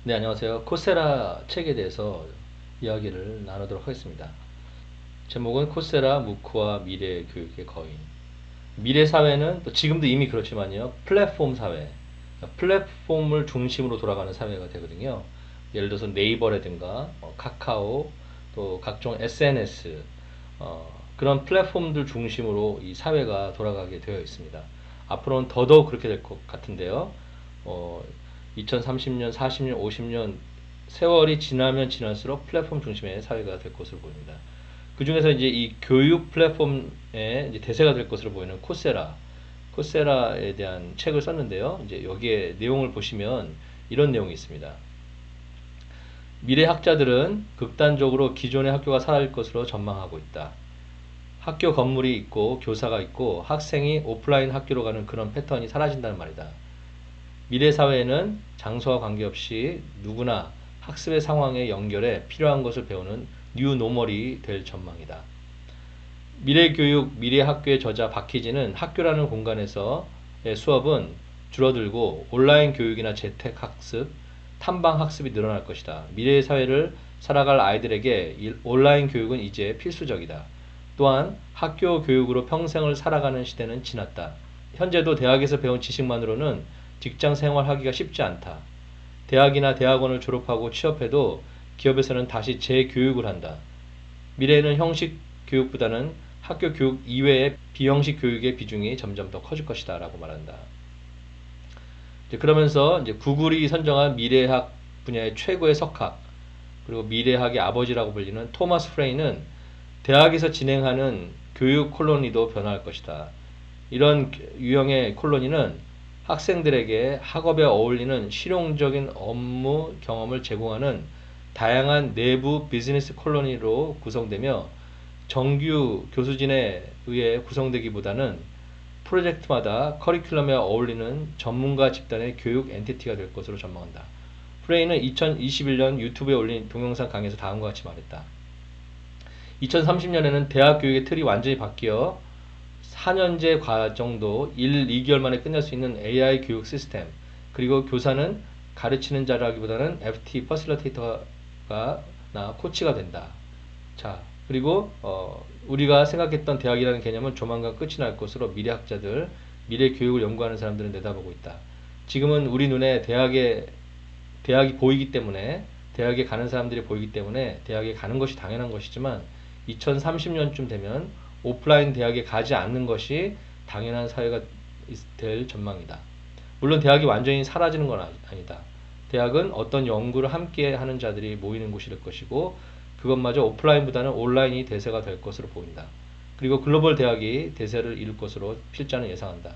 네, 안녕하세요. 코세라 책에 대해서 이야기를 나누도록 하겠습니다. 제목은 코세라 무크와 미래 교육의 거인. 미래 사회는 또 지금도 이미 그렇지만요. 플랫폼 사회, 플랫폼을 중심으로 돌아가는 사회가 되거든요. 예를 들어서 네이버라든가 카카오, 또 각종 SNS, 그런 플랫폼들 중심으로 이 사회가 돌아가게 되어 있습니다. 앞으로는 더더욱 그렇게 될 것 같은데요. 어, 2030년, 40년, 50년 세월이 지나면 지날수록 플랫폼 중심의 사회가 될 것으로 보입니다. 그 중에서 이제 이 교육 플랫폼의 이제 대세가 될 것으로 보이는 코세라에 대한 책을 썼는데요. 이제 여기에 내용을 보시면 이런 내용이 있습니다. 미래 학자들은 극단적으로 기존의 학교가 사라질 것으로 전망하고 있다. 학교 건물이 있고 교사가 있고 학생이 오프라인 학교로 가는 그런 패턴이 사라진다는 말이다. 미래 사회에는 장소와 관계없이 누구나 학습의 상황에 연결해 필요한 것을 배우는 뉴 노멀이 될 전망이다. 미래 교육, 미래 학교의 저자 박희진은 학교라는 공간에서의 수업은 줄어들고 온라인 교육이나 재택 학습, 탐방 학습이 늘어날 것이다. 미래의 사회를 살아갈 아이들에게 온라인 교육은 이제 필수적이다. 또한 학교 교육으로 평생을 살아가는 시대는 지났다. 현재도 대학에서 배운 지식만으로는 직장 생활하기가 쉽지 않다. 대학이나 대학원을 졸업하고 취업해도 기업에서는 다시 재교육을 한다. 미래에는 형식 교육보다는 학교 교육 이외의 비형식 교육의 비중이 점점 더 커질 것이다 라고 말한다. 그러면서 이제 구글이 선정한 미래학 분야의 최고의 석학, 그리고 미래학의 아버지라고 불리는 토마스 프레이는 대학에서 진행하는 교육 콜로니도 변화할 것이다. 이런 유형의 콜로니는 학생들에게 학업에 어울리는 실용적인 업무 경험을 제공하는 다양한 내부 비즈니스 콜로니로 구성되며 정규 교수진에 의해 구성되기보다는 프로젝트마다 커리큘럼에 어울리는 전문가 집단의 교육 엔티티가 될 것으로 전망한다. 프레이는 2021년 유튜브에 올린 동영상 강의에서 다음과 같이 말했다. 2030년에는 대학 교육의 틀이 완전히 바뀌어 4년제 과정도 1, 2개월 만에 끝낼 수 있는 AI 교육 시스템, 그리고 교사는 가르치는 자라기보다는 FT, 퍼실리테이터가 나 코치가 된다. 자, 그리고 우리가 생각했던 대학이라는 개념은 조만간 끝이 날 것으로 미래학자들, 미래 교육을 연구하는 사람들은 내다보고 있다. 지금은 우리 눈에 대학이 보이기 때문에, 대학에 가는 사람들이 보이기 때문에 대학에 가는 것이 당연한 것이지만 2030년쯤 되면 오프라인 대학에 가지 않는 것이 당연한 사회가 될 전망이다. 물론 대학이 완전히 사라지는 건 아니다. 대학은 어떤 연구를 함께 하는 자들이 모이는 곳이 될 것이고 그것마저 오프라인보다는 온라인이 대세가 될 것으로 보인다. 그리고 글로벌 대학이 대세를 이룰 것으로 필자는 예상한다.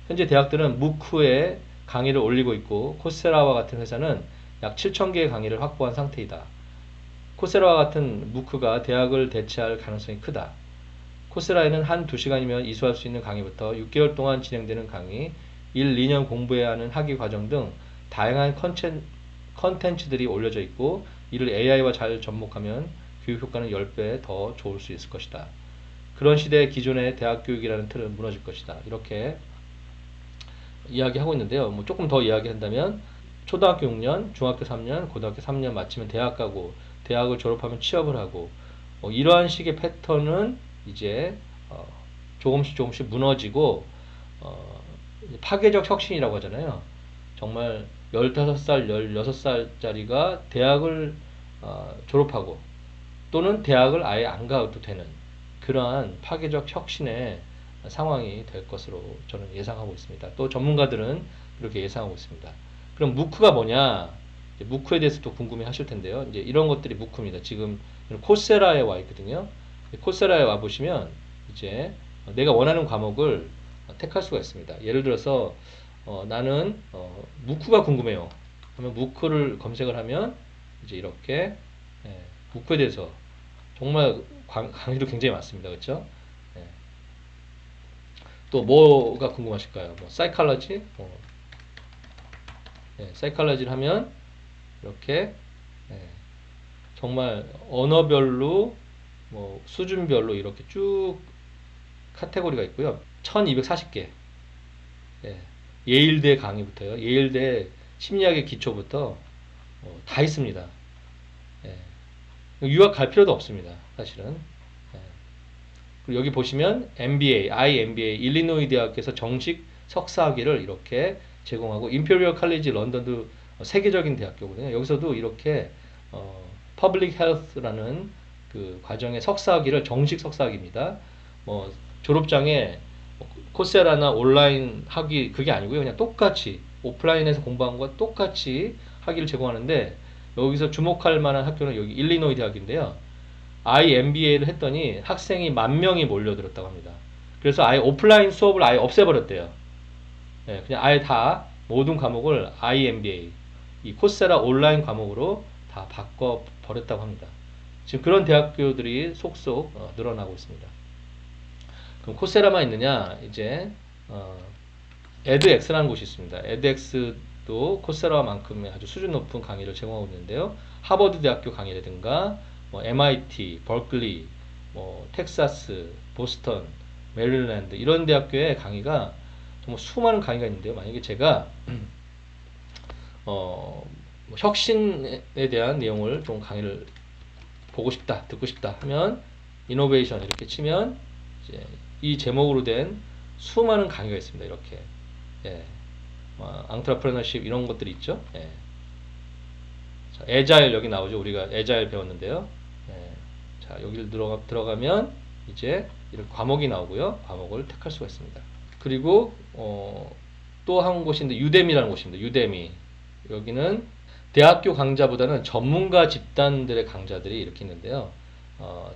현재 대학들은 무크에 강의를 올리고 있고 코세라와 같은 회사는 약 7,000개의 강의를 확보한 상태이다. 코세라와 같은 무크가 대학을 대체할 가능성이 크다. 코세라에는 한 2시간이면 이수할 수 있는 강의부터 6개월 동안 진행되는 강의, 1, 2년 공부해야 하는 학위 과정 등 다양한 컨텐츠들이 올려져 있고 이를 AI와 잘 접목하면 교육 효과는 10배 더 좋을 수 있을 것이다. 그런 시대에 기존의 대학 교육이라는 틀은 무너질 것이다. 이렇게 이야기하고 있는데요. 뭐 조금 더 이야기한다면 초등학교 6년, 중학교 3년, 고등학교 3년 마치면 대학 가고 대학을 졸업하면 취업을 하고 이러한 식의 패턴은 이제 조금씩 무너지고 파괴적 혁신이라고 하잖아요. 정말 15살, 16살짜리가 대학을 졸업하고 또는 대학을 아예 안 가도 되는 그러한 파괴적 혁신의 상황이 될 것으로 저는 예상하고 있습니다. 또 전문가들은 그렇게 예상하고 있습니다. 그럼 무크가 뭐냐? 무크에 대해서 또 궁금해 하실 텐데요. 이제 이런 것들이 무크입니다. 지금 코세라에 와 있거든요. 코세라에 와 보시면 이제 내가 원하는 과목을 택할 수가 있습니다. 예를 들어서 나는 무크가 궁금해요. 그러면 무크를 검색을 하면 이제 이렇게 무크에 대해서 정말 강의도 굉장히 많습니다. 그렇죠? 또 뭐가 궁금하실까요? 뭐 사이칼러지? 사이칼러지를 하면 이렇게 정말 언어별로 뭐 수준별로 이렇게 쭉 카테고리가 있고요. 1240개. 예일대 강의부터요. 예일대 심리학의 기초부터 다 있습니다. 예. 유학 갈 필요도 없습니다. 사실은. 예. 그리고 여기 보시면 MBA, IMBA, 일리노이 대학에서 정식 석사학위를 이렇게 제공하고 임페리얼 칼리지 런던도 세계적인 대학교거든요. 여기서도 이렇게 퍼블릭 헬스라는 그 과정의 석사학위를 정식 석사학위입니다. 뭐 졸업장에 코세라나 온라인 학위 그게 아니고요. 그냥 똑같이 오프라인에서 공부한 것과 똑같이 학위를 제공하는데 여기서 주목할 만한 학교는 여기 일리노이 대학인데요. IMBA를 했더니 학생이 10,000명이 몰려들었다고 합니다. 그래서 아예 오프라인 수업을 아예 없애버렸대요. 예, 그냥 아예 다 모든 과목을 IMBA, 이 코세라 온라인 과목으로 다 바꿔버렸다고 합니다. 지금 그런 대학교들이 속속 늘어나고 있습니다. 그럼 코세라만 있느냐? 이제 edX라는 곳이 있습니다. edX도 코세라만큼의 아주 수준 높은 강의를 제공하고 있는데요. 하버드 대학교 강의라든가 뭐 MIT, 버클리, 뭐 텍사스, 보스턴, 메릴랜드 이런 대학교의 강의가 정말 수많은 강의가 있는데요. 만약에 제가 뭐 혁신에 대한 내용을 좀 강의를 보고 싶다, 듣고 싶다 하면 이노베이션 이렇게 치면 이제 이 제목으로 된 수많은 강의가 있습니다. 이렇게 예. 앙트러프레너십 이런 것들이 있죠. 예. 자, 에자일 여기 나오죠. 우리가 에자일 배웠는데요. 예. 자, 여기를 들어가면 이제 이런 과목이 나오고요. 과목을 택할 수가 있습니다. 그리고 또 한 곳인데 유데미라는 곳입니다. 유데미. 여기는 대학교 강좌보다는 전문가 집단들의 강좌들이 이렇게 있는데요.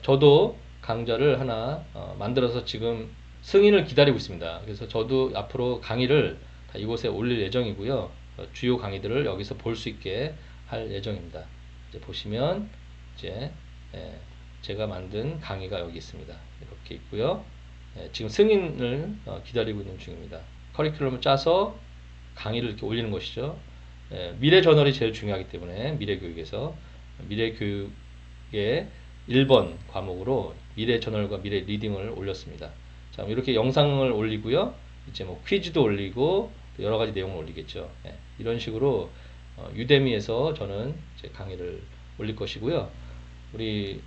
저도 강좌를 하나 만들어서 지금 승인을 기다리고 있습니다. 그래서 저도 앞으로 강의를 다 이곳에 올릴 예정이고요. 주요 강의들을 여기서 볼 수 있게 할 예정입니다. 이제 보시면 이제 제가 만든 강의가 여기 있습니다. 이렇게 있고요. 지금 승인을 기다리고 있는 중입니다. 커리큘럼을 짜서 강의를 이렇게 올리는 것이죠. 미래 저널이 제일 중요하기 때문에 미래교육에서 미래교육의 1번 과목으로 미래 저널과 미래 리딩을 올렸습니다. 자, 이렇게 영상을 올리고요. 이제 뭐 퀴즈도 올리고 여러 가지 내용을 올리겠죠. 이런 식으로 유데미에서 저는 이제 강의를 올릴 것이고요. 우리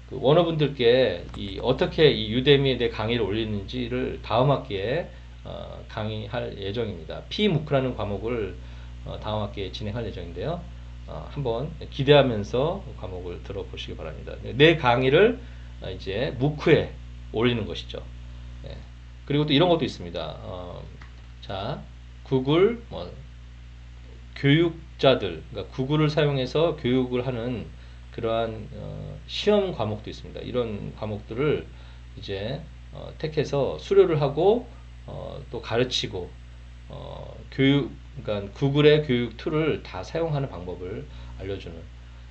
그 원어분들께 어떻게 이 유데미에 대해 강의를 올리는지를 다음 학기에 강의할 예정입니다. P무크라는 과목을 다음 학기에 진행할 예정인데요. 한번 기대하면서 과목을 들어보시기 바랍니다. 내 강의를 이제 무크에 올리는 것이죠. 예. 그리고 또 이런 것도 있습니다. 자, 구글 교육자들, 그러니까 구글을 사용해서 교육을 하는 그러한 시험 과목도 있습니다. 이런 과목들을 이제 택해서 수료를 하고 또 가르치고 그러니까 구글의 교육 툴을 다 사용하는 방법을 알려주는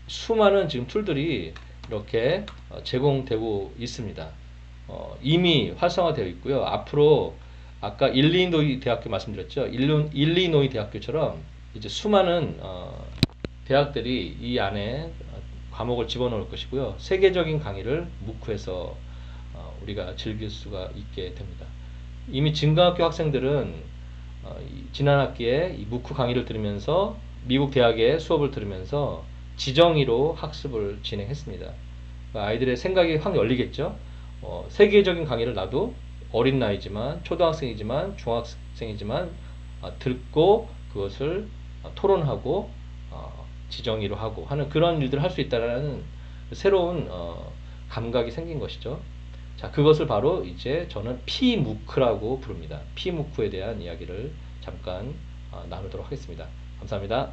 수많은 지금 툴들이 이렇게 제공되고 있습니다. 이미 활성화되어 있고요. 앞으로 아까 일리노이 대학교 말씀드렸죠. 일리노이 대학교처럼 이제 수많은 대학들이 이 안에 과목을 집어넣을 것이고요. 세계적인 강의를 무크에서 우리가 즐길 수가 있게 됩니다. 이미 진강학교 학생들은 지난 학기에 이 무크 강의를 들으면서 미국 대학의 수업을 들으면서 지정의로 학습을 진행했습니다. 그러니까 아이들의 생각이 확 열리겠죠. 세계적인 강의를 나도 어린 나이지만 초등학생이지만 중학생이지만 듣고 그것을 토론하고 지정의로 하고 하는 그런 일들을 할 수 있다는 새로운 감각이 생긴 것이죠. 자, 그것을 바로 이제 저는 P무크라고 부릅니다. P무크에 대한 이야기를 잠깐 나누도록 하겠습니다. 감사합니다.